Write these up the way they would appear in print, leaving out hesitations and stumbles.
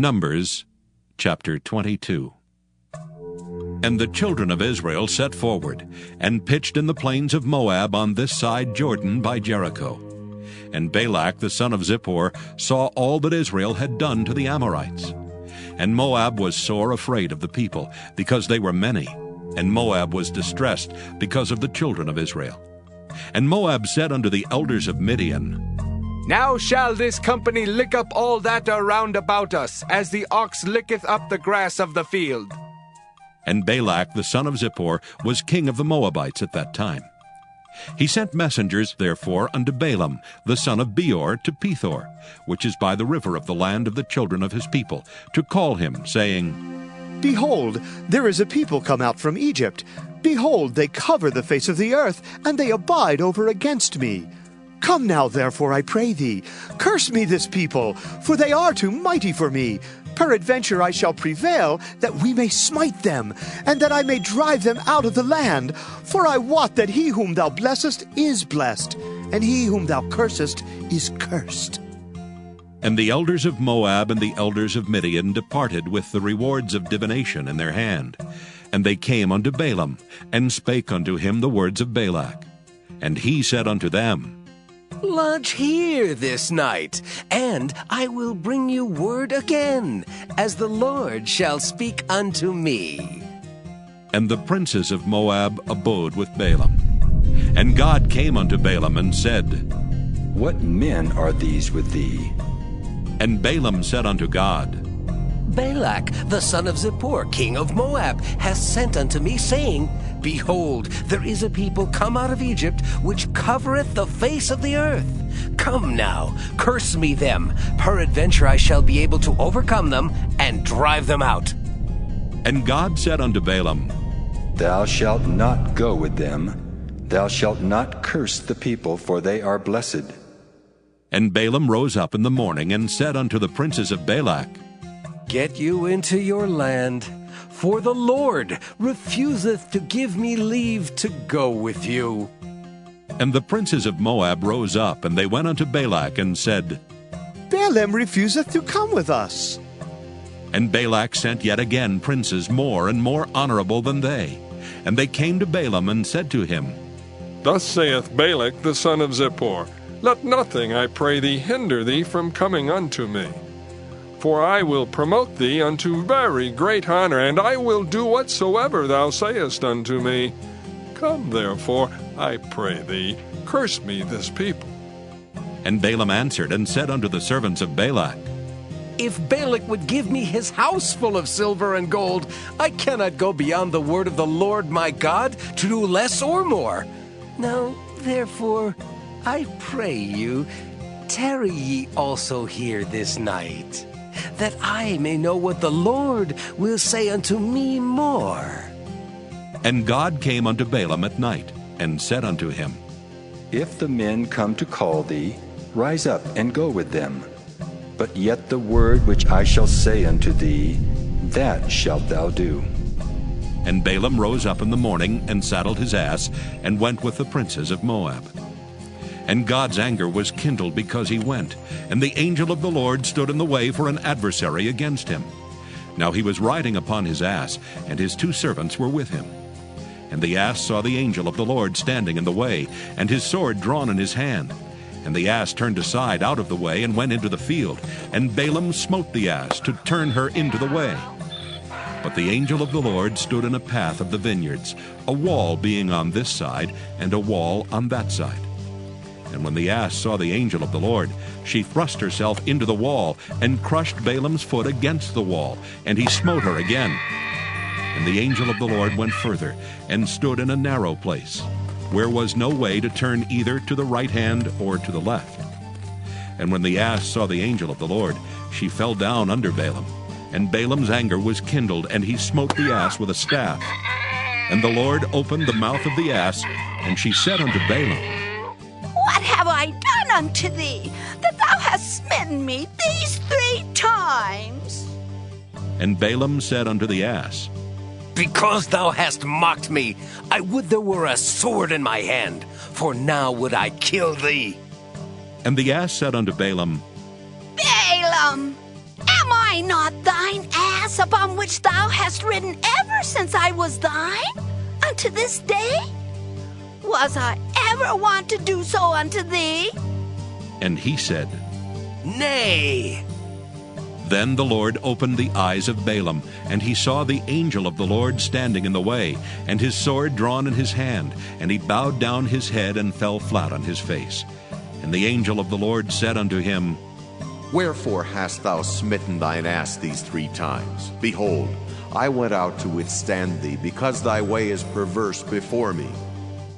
Numbers chapter 22. And the children of Israel set forward, and pitched in the plains of Moab on this side Jordan by Jericho. And Balak the son of Zippor saw all that Israel had done to the Amorites. And Moab was sore afraid of the people, because they were many, and Moab was distressed because of the children of Israel. And Moab said unto the elders of Midian, Now shall this company lick up all that are round about us, as the ox licketh up the grass of the field. And Balak the son of Zippor was king of the Moabites at that time. He sent messengers, therefore, unto Balaam the son of Beor to Pethor, which is by the river of the land of the children of his people, to call him, saying, Behold, there is a people come out from Egypt. Behold, they cover the face of the earth, and they abide over against me. Come now, therefore, I pray thee, curse me this people, for they are too mighty for me. Peradventure I shall prevail, that we may smite them, and that I may drive them out of the land. For I wot that he whom thou blessest is blessed, and he whom thou cursest is cursed. And the elders of Moab and the elders of Midian departed with the rewards of divination in their hand. And they came unto Balaam, and spake unto him the words of Balak. And he said unto them, Lodge here this night, and I will bring you word again, as the Lord shall speak unto me. And the princes of Moab abode with Balaam. And God came unto Balaam and said, What men are these with thee? And Balaam said unto God, Balak, the son of Zippor, king of Moab, hath sent unto me, saying, Behold, there is a people come out of Egypt, which covereth the face of the earth. Come now, curse me them. Peradventure I shall be able to overcome them, and drive them out. And God said unto Balaam, Thou shalt not go with them. Thou shalt not curse the people, for they are blessed. And Balaam rose up in the morning, and said unto the princes of Balak, Get you into your land, for the Lord refuseth to give me leave to go with you. And the princes of Moab rose up, and they went unto Balak, and said, Balaam refuseth to come with us. And Balak sent yet again princes more and more honorable than they. And they came to Balaam, and said to him, Thus saith Balak the son of Zippor, Let nothing, I pray thee, hinder thee from coming unto me. For I will promote thee unto very great honor, and I will do whatsoever thou sayest unto me. Come therefore, I pray thee, curse me this people. And Balaam answered and said unto the servants of Balak, If Balak would give me his house full of silver and gold, I cannot go beyond the word of the Lord my God to do less or more. Now, therefore, I pray you, tarry ye also here this night, that I may know what the Lord will say unto me more. And God came unto Balaam at night, and said unto him, If the men come to call thee, rise up and go with them. But yet the word which I shall say unto thee, that shalt thou do. And Balaam rose up in the morning, and saddled his ass, and went with the princes of Moab. And God's anger was kindled because he went, and the angel of the Lord stood in the way for an adversary against him. Now he was riding upon his ass, and his 2 servants were with him. And the ass saw the angel of the Lord standing in the way, and his sword drawn in his hand. And the ass turned aside out of the way, and went into the field. And Balaam smote the ass to turn her into the way. But the angel of the Lord stood in a path of the vineyards, a wall being on this side, and a wall on that side. And when the ass saw the angel of the Lord, she thrust herself into the wall, and crushed Balaam's foot against the wall, and he smote her again. And the angel of the Lord went further, and stood in a narrow place, where was no way to turn either to the right hand or to the left. And when the ass saw the angel of the Lord, she fell down under Balaam. And Balaam's anger was kindled, and he smote the ass with a staff. And the Lord opened the mouth of the ass, and she said unto Balaam, What have I done unto thee, that thou hast smitten me these 3 times? And Balaam said unto the ass, Because thou hast mocked me, I would there were a sword in my hand, for now would I kill thee. And the ass said unto Balaam, Balaam, am I I not thine ass upon which thou hast ridden ever since I was thine, unto this day? Was I ever wont to do so unto thee? And he said, Nay. Then the Lord opened the eyes of Balaam, and he saw the angel of the Lord standing in the way, and his sword drawn in his hand, and he bowed down his head and fell flat on his face. And the angel of the Lord said unto him, Wherefore hast thou smitten thine ass these 3 times? Behold, I went out to withstand thee, because thy way is perverse before me.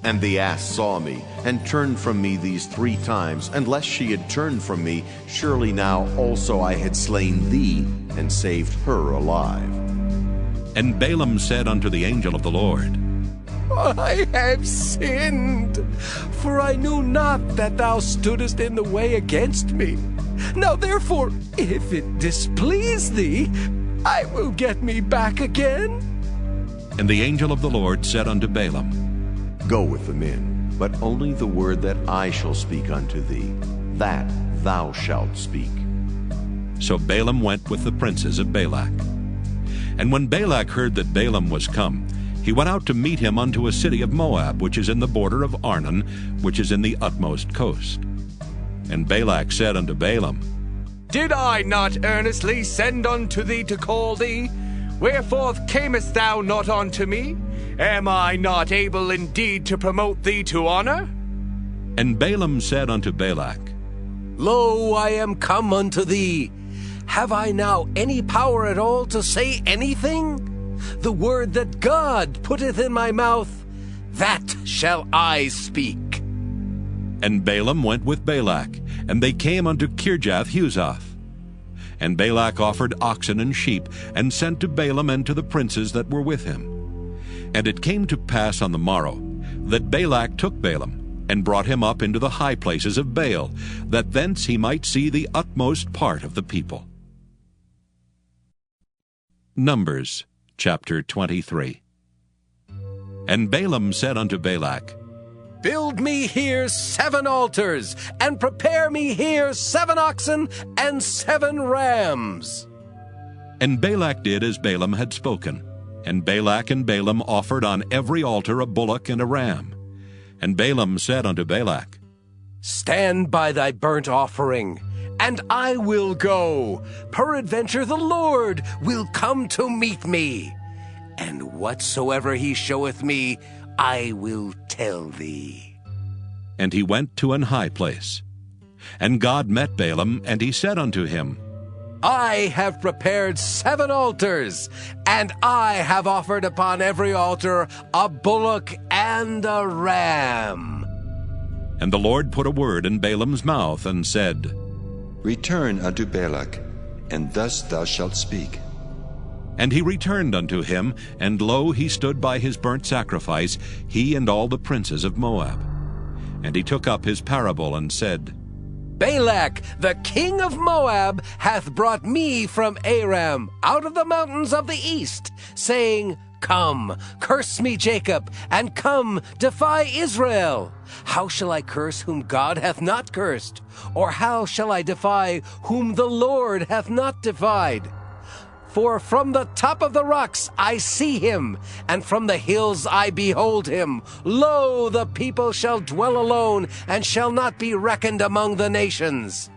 And the ass saw me, and turned from me these 3 times. Unless she had turned from me, surely now also I had slain thee, and saved her alive. And Balaam said unto the angel of the Lord, I have sinned, for I knew not that thou stoodest in the way against me. Now therefore, if it displease thee, I will get me back again. And the angel of the Lord said unto Balaam, Go with the men, but only the word that I shall speak unto thee, that thou shalt speak. So Balaam went with the princes of Balak. And when Balak heard that Balaam was come, he went out to meet him unto a city of Moab, which is in the border of Arnon, which is in the utmost coast. And Balak said unto Balaam, Did I not earnestly send unto thee to call thee? Wherefore camest thou not unto me? Am I not able indeed to promote thee to honor? And Balaam said unto Balak, Lo, I am come unto thee. Have I now any power at all to say anything? The word that God putteth in my mouth, that shall I speak. And Balaam went with Balak, and they came unto Kirjath-Huzoth. And Balak offered oxen and sheep, and sent to Balaam and to the princes that were with him. And it came to pass on the morrow that Balak took Balaam, and brought him up into the high places of Baal, that thence he might see the utmost part of the people. Numbers chapter 23. And Balaam said unto Balak, Build me here 7 altars, and prepare me here 7 oxen and 7 rams. And Balak did as Balaam had spoken. And Balak and Balaam offered on every altar a bullock and a ram. And Balaam said unto Balak, Stand by thy burnt offering, and I will go. Peradventure the Lord will come to meet me. And whatsoever he showeth me, I will tell thee. And he went to an high place. And God met Balaam, and he said unto him, I have prepared 7 altars, and I have offered upon every altar a bullock and a ram. And the Lord put a word in Balaam's mouth, and said, Return unto Balak, and thus thou shalt speak. And he returned unto him, and lo, he stood by his burnt sacrifice, he and all the princes of Moab. And he took up his parable, and said, Balak, the king of Moab, hath brought me from Aram, out of the mountains of the east, saying, Come, curse me, Jacob, and come, defy Israel. How shall I curse whom God hath not cursed? Or how shall I defy whom the Lord hath not defied? For from the top of the rocks I see him, and from the hills I behold him. Lo, the people shall dwell alone, and shall not be reckoned among the nations.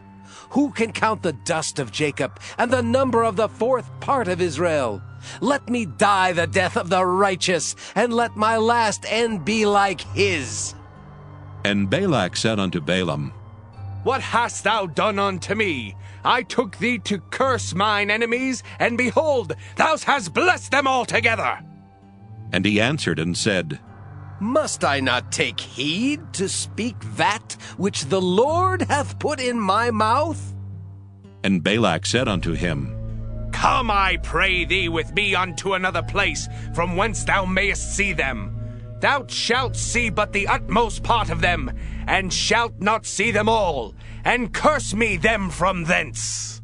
Who can count the dust of Jacob, and the number of the 4th part of Israel? Let me die the death of the righteous, and let my last end be like his. And Balak said unto Balaam, What hast thou done unto me? I took thee to curse mine enemies, and behold, thou hast blessed them altogether. And he answered and said, Must I not take heed to speak that which the Lord hath put in my mouth? And Balak said unto him, Come, I pray thee, with me unto another place, from whence thou mayest see them. Thou shalt see but the utmost part of them, and shalt not see them all, and curse me them from thence.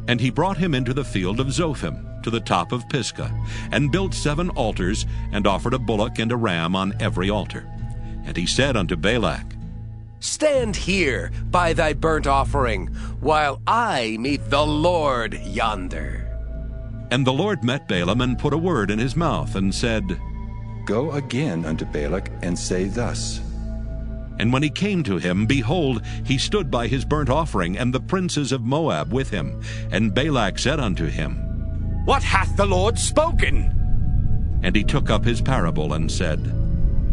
And he brought him into the field of Zophim, to the top of Pisgah, and built 7 altars, and offered a bullock and a ram on every altar. And he said unto Balak, Stand here by thy burnt offering, while I meet the Lord yonder. And the Lord met Balaam and put a word in his mouth, and said, Go again unto Balak, and say thus. And when he came to him, behold, he stood by his burnt offering, and the princes of Moab with him. And Balak said unto him, What hath the Lord spoken? And he took up his parable, and said,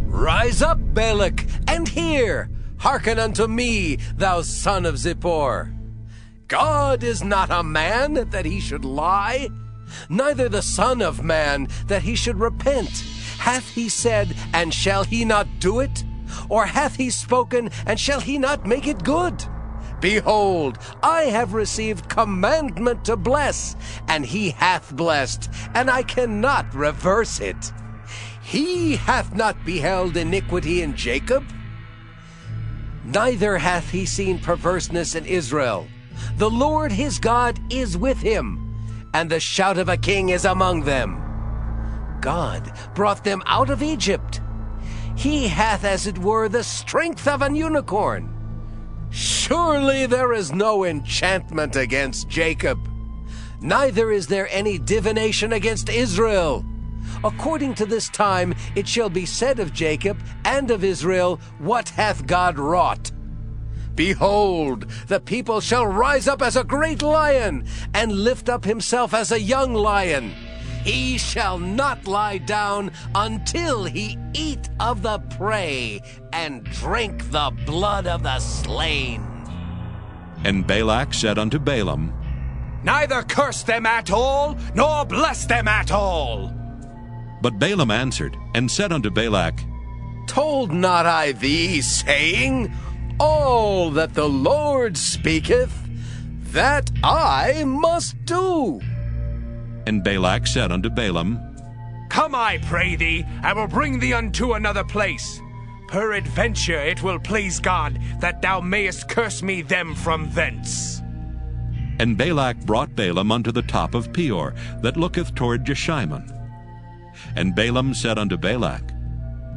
Rise up, Balak, and hear. Hearken unto me, thou son of Zippor. God is not a man that he should lie, neither the Son of Man that he should repent. Hath he said, and shall he not do it? Or hath he spoken, and shall he not make it good? Behold, I have received commandment to bless, and he hath blessed, and I cannot reverse it. He hath not beheld iniquity in Jacob, neither hath he seen perverseness in Israel. The Lord his God is with him, and the shout of a king is among them. God brought them out of Egypt. He hath, as it were, the strength of an unicorn. Surely there is no enchantment against Jacob, neither is there any divination against Israel. According to this time it shall be said of Jacob and of Israel, What hath God wrought? Behold, the people shall rise up as a great lion, and lift up himself as a young lion. He shall not lie down until he eat of the prey, and drink the blood of the slain. And Balak said unto Balaam, Neither curse them at all, nor bless them at all. But Balaam answered, and said unto Balak, Told not I thee, saying, All that the Lord speaketh, that I must do? And Balak said unto Balaam, Come, I pray thee, I will bring thee unto another place. Peradventure it will please God that thou mayest curse me them from thence. And Balak brought Balaam unto the top of Peor, that looketh toward Jeshimon. And Balaam said unto Balak,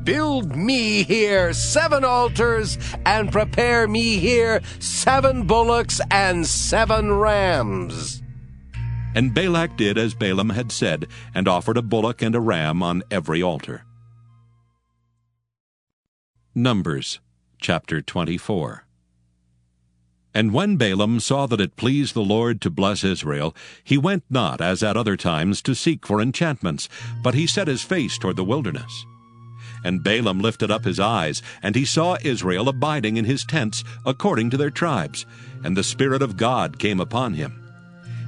Build me here 7 altars, and prepare me here 7 bullocks and 7 rams. And Balak did as Balaam had said, and offered a bullock and a ram on every altar. Numbers chapter 24. And when Balaam saw that it pleased the Lord to bless Israel, he went not, as at other times, to seek for enchantments, but he set his face toward the wilderness. And Balaam lifted up his eyes, and he saw Israel abiding in his tents, according to their tribes, and the Spirit of God came upon him.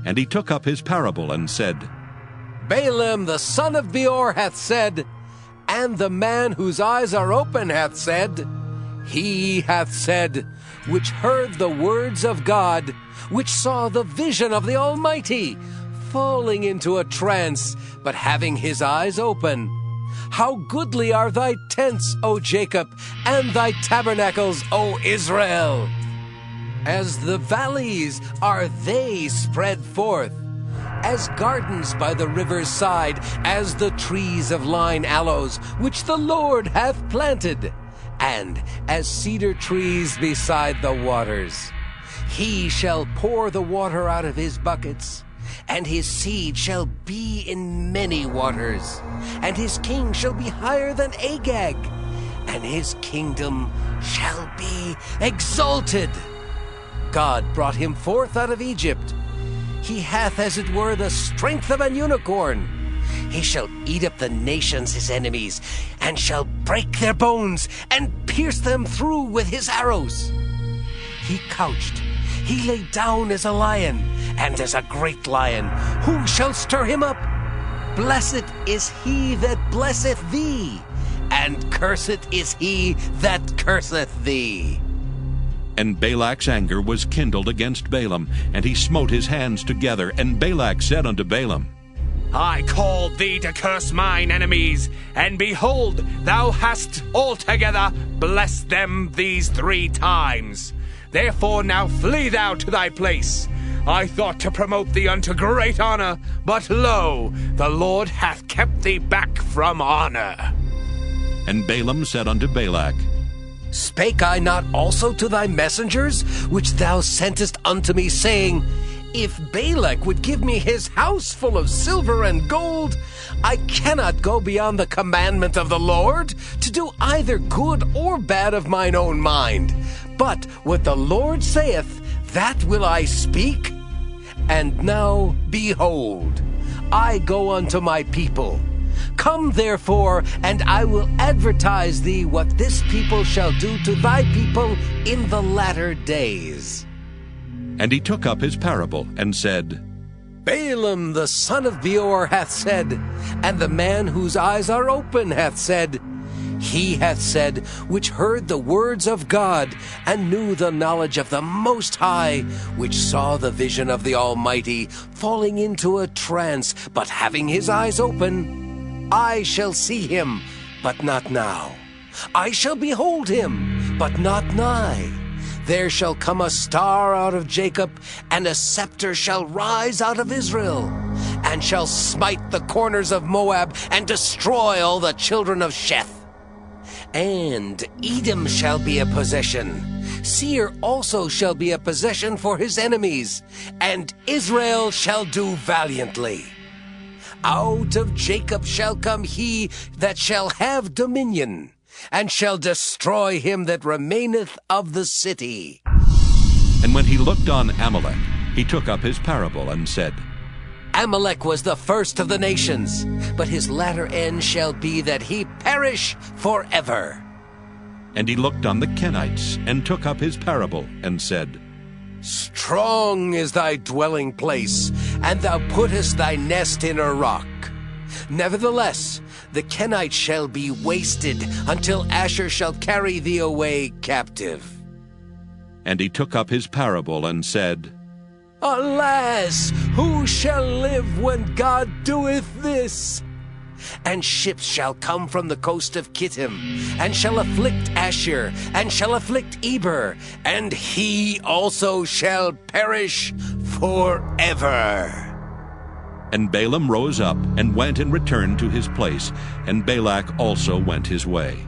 And he took up his parable, and said, Balaam the son of Beor hath said, and the man whose eyes are open hath said, He hath said, which heard the words of God, which saw the vision of the Almighty, falling into a trance, but having his eyes open. How goodly are thy tents, O Jacob, and thy tabernacles, O Israel! As the valleys are they spread forth, as gardens by the river's side, as the trees of lign aloes, which the Lord hath planted, and as cedar trees beside the waters. He shall pour the water out of his buckets, and his seed shall be in many waters, and his king shall be higher than Agag, and his kingdom shall be exalted. God brought him forth out of Egypt. He hath, as it were, the strength of an unicorn. He shall eat up the nations his enemies, and shall break their bones, and pierce them through with his arrows. He couched, he lay down as a lion, and as a great lion. Who shall stir him up? Blessed is he that blesseth thee, and cursed is he that curseth thee. And Balak's anger was kindled against Balaam, and he smote his hands together. And Balak said unto Balaam, I called thee to curse mine enemies, and behold, thou hast altogether blessed them these 3 times. Therefore now flee thou to thy place. I thought to promote thee unto great honor, but lo, the Lord hath kept thee back from honor. And Balaam said unto Balak, Spake I not also to thy messengers, which thou sentest unto me, saying, If Balak would give me his house full of silver and gold, I cannot go beyond the commandment of the Lord, to do either good or bad of mine own mind. But what the Lord saith, that will I speak. And now, behold, I go unto my people. Come therefore, and I will advertise thee what this people shall do to thy people in the latter days. And he took up his parable, and said, Balaam the son of Beor hath said, and the man whose eyes are open hath said, He hath said, which heard the words of God, and knew the knowledge of the Most High, which saw the vision of the Almighty, falling into a trance, but having his eyes open. I shall see him, but not now. I shall behold him, but not nigh. There shall come a star out of Jacob, and a scepter shall rise out of Israel, and shall smite the corners of Moab, and destroy all the children of Sheth. And Edom shall be a possession. Seir also shall be a possession for his enemies, and Israel shall do valiantly. Out of Jacob shall come he that shall have dominion, and shall destroy him that remaineth of the city. And when he looked on Amalek, he took up his parable, and said, Amalek was the first of the nations, but his latter end shall be that he perish forever. And he looked on the Kenites, and took up his parable, and said, Strong is thy dwelling place, and thou puttest thy nest in a rock. Nevertheless, the Kenites shall be wasted, until Asher shall carry thee away captive. And he took up his parable, and said, Alas, who shall live when God doeth this? And ships shall come from the coast of Kittim, and shall afflict Asher, and shall afflict Eber, and he also shall perish forever. And Balaam rose up, and went and returned to his place, and Balak also went his way.